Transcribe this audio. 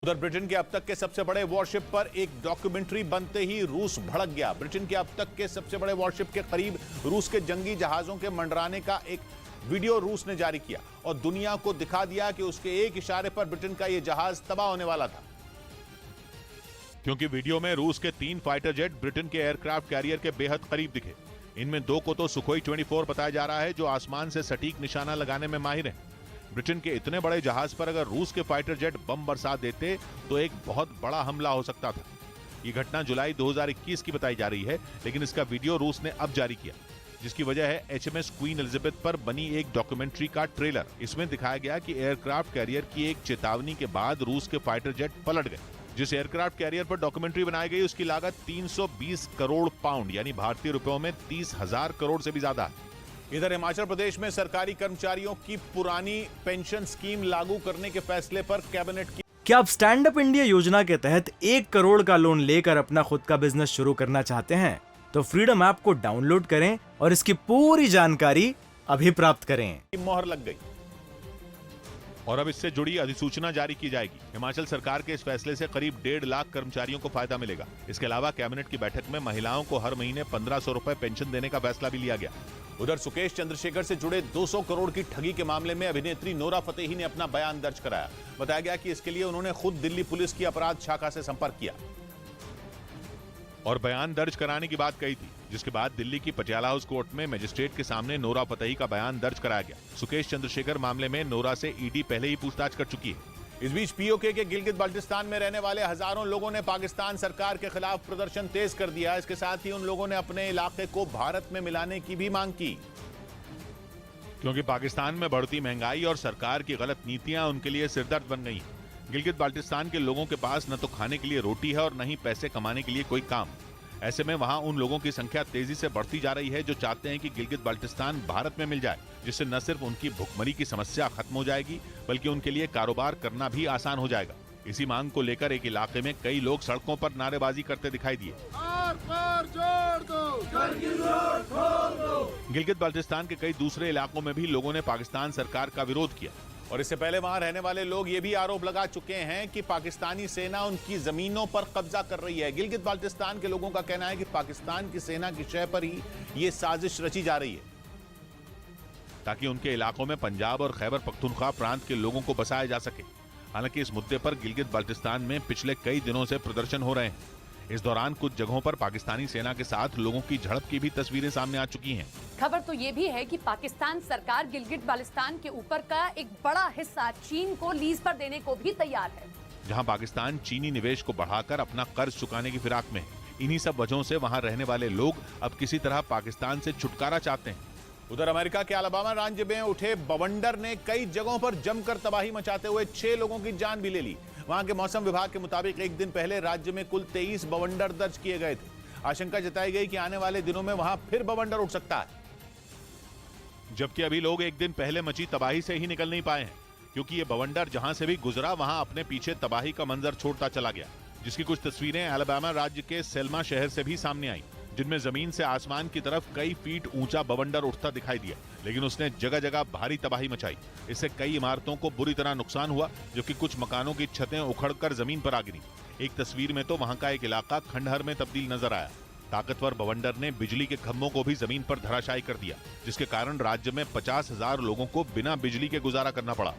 उधर ब्रिटेन के अब तक के सबसे बड़े वॉरशिप पर एक डॉक्यूमेंट्री बनते ही रूस भड़क गया। ब्रिटेन के अब तक के सबसे बड़े वॉरशिप के करीब रूस के जंगी जहाजों के मंडराने का एक वीडियो रूस ने जारी किया और दुनिया को दिखा दिया कि उसके एक इशारे पर ब्रिटेन का यह जहाज तबाह होने वाला था। क्योंकि वीडियो में रूस के 3 फाइटर जेट ब्रिटेन के एयरक्राफ्ट कैरियर के बेहद करीब दिखे। इनमें 2 को तो सुखोई 24 बताया जा रहा है, जो आसमान से सटीक निशाना लगाने में माहिर है। ब्रिटेन के इतने बड़े जहाज पर अगर रूस के फाइटर जेट बम बरसा देते तो एक बहुत बड़ा हमला हो सकता था। ये घटना जुलाई 2021 की बताई जा रही है, लेकिन इसका वीडियो रूस ने अब जारी किया, जिसकी वजह है एचएमएस क्वीन एलिजाबेथ पर बनी एक डॉक्यूमेंट्री का ट्रेलर। इसमें दिखाया गया कि एयरक्राफ्ट कैरियर की एक चेतावनी के बाद रूस के फाइटर जेट पलट गए। जिस एयरक्राफ्ट कैरियर पर डॉक्यूमेंट्री बनाई गई उसकी लागत 320 करोड़ पाउंड यानी भारतीय रुपयों में 30,000 करोड़ से भी ज्यादा है। इधर हिमाचल प्रदेश में सरकारी कर्मचारियों की पुरानी पेंशन स्कीम लागू करने के फैसले पर कैबिनेट की। क्या आप स्टैंड अप इंडिया योजना के तहत 1 करोड़ का लोन लेकर अपना खुद का बिजनेस शुरू करना चाहते हैं? तो फ्रीडम ऐप को डाउनलोड करें और इसकी पूरी जानकारी अभी प्राप्त करें। मोहर लग गई और अब इससे जुड़ी अधिसूचना जारी की जाएगी। हिमाचल सरकार के इस फैसले से करीब 1.5 लाख कर्मचारियों को फायदा मिलेगा। इसके अलावा कैबिनेट की बैठक में महिलाओं को हर महीने 1500 रुपए पेंशन देने का फैसला भी लिया गया। उधर सुकेश चंद्रशेखर से जुड़े 200 करोड़ की ठगी के मामले में अभिनेत्री नोरा फतेही ने अपना बयान दर्ज कराया। बताया गया कि इसके लिए उन्होंने खुद दिल्ली पुलिस की अपराध शाखा से संपर्क किया और बयान दर्ज कराने की बात कही थी, जिसके बाद दिल्ली की पटियाला हाउस कोर्ट में मजिस्ट्रेट के सामने नोरा फतेही का बयान दर्ज कराया गया। सुकेश चंद्रशेखर मामले में नोरा से ईडी पहले ही पूछताछ कर चुकी है। इस बीच पीओके के गिलगित बाल्टिस्तान में रहने वाले हजारों लोगों ने पाकिस्तान सरकार के खिलाफ प्रदर्शन तेज कर दिया। इसके साथ ही उन लोगों ने अपने इलाके को भारत में मिलाने की भी मांग की, क्योंकि पाकिस्तान में बढ़ती महंगाई और सरकार की गलत नीतियां उनके लिए सिरदर्द बन गई। गिलगित बाल्टिस्तान के लोगों के पास न तो खाने के लिए रोटी है और न ही पैसे कमाने के लिए कोई काम। ऐसे में वहां उन लोगों की संख्या तेजी से बढ़ती जा रही है जो चाहते हैं कि गिलगित बाल्टिस्तान भारत में मिल जाए, जिससे न सिर्फ उनकी भुखमरी की समस्या खत्म हो जाएगी बल्कि उनके लिए कारोबार करना भी आसान हो जाएगा। इसी मांग को लेकर एक इलाके में कई लोग सड़कों पर नारेबाजी करते दिखाई दिए। गिलगित बाल्टिस्तान के कई दूसरे इलाकों में भी लोगों ने पाकिस्तान सरकार का विरोध किया और इससे पहले वहां रहने वाले लोग ये भी आरोप लगा चुके हैं कि पाकिस्तानी सेना उनकी जमीनों पर कब्जा कर रही है। गिलगित बाल्टिस्तान के लोगों का कहना है कि पाकिस्तान की सेना की शय पर ही ये साजिश रची जा रही है ताकि उनके इलाकों में पंजाब और खैबर पख्तूनख्वा प्रांत के लोगों को बसाया जा सके। हालांकि इस मुद्दे पर गिलगित बाल्टिस्तान में पिछले कई दिनों से प्रदर्शन हो रहे हैं। इस दौरान कुछ जगहों पर पाकिस्तानी सेना के साथ लोगों की झड़प की भी तस्वीरें सामने आ चुकी हैं। खबर तो ये भी है कि पाकिस्तान सरकार गिलगित बाल्टिस्तान के ऊपर का एक बड़ा हिस्सा चीन को लीज पर देने को भी तैयार है, जहां पाकिस्तान चीनी निवेश को बढ़ाकर अपना कर्ज चुकाने की फिराक में है। इन्हीं सब वजहों से वहां रहने वाले लोग अब किसी तरह पाकिस्तान से छुटकारा चाहते हैं। उधर अमेरिका के अलाबामा राज्य में उठे बवंडर ने कई जगहों पर जमकर तबाही मचाते हुए 6 लोगों की जान भी ले ली। वहां के मौसम विभाग के मुताबिक एक दिन पहले राज्य में कुल 23 बवंडर दर्ज किए गए थे। आशंका जताई गई कि आने वाले दिनों में वहां फिर बवंडर उठ सकता है, जबकि अभी लोग एक दिन पहले मची तबाही से ही निकल नहीं पाए हैं, क्योंकि ये बवंडर जहां से भी गुजरा वहां अपने पीछे तबाही का मंजर छोड़ता चला गया, जिसकी कुछ तस्वीरें अलाबामा राज्य के सेल्मा शहर से भी सामने आई, जिनमें जमीन से आसमान की तरफ कई फीट ऊंचा बवंडर उठता दिखाई दिया, लेकिन उसने जगह जगह भारी तबाही मचाई। इससे कई इमारतों को बुरी तरह नुकसान हुआ, जबकि कुछ मकानों की छतें उखड़कर जमीन पर आ गिरी। एक तस्वीर में तो वहां का एक इलाका खंडहर में तब्दील नजर आया। ताकतवर बवंडर ने बिजली के खंभों को भी जमीन पर धराशायी कर दिया, जिसके कारण राज्य में 50,000 लोगों को बिना बिजली के गुजारा करना पड़ा।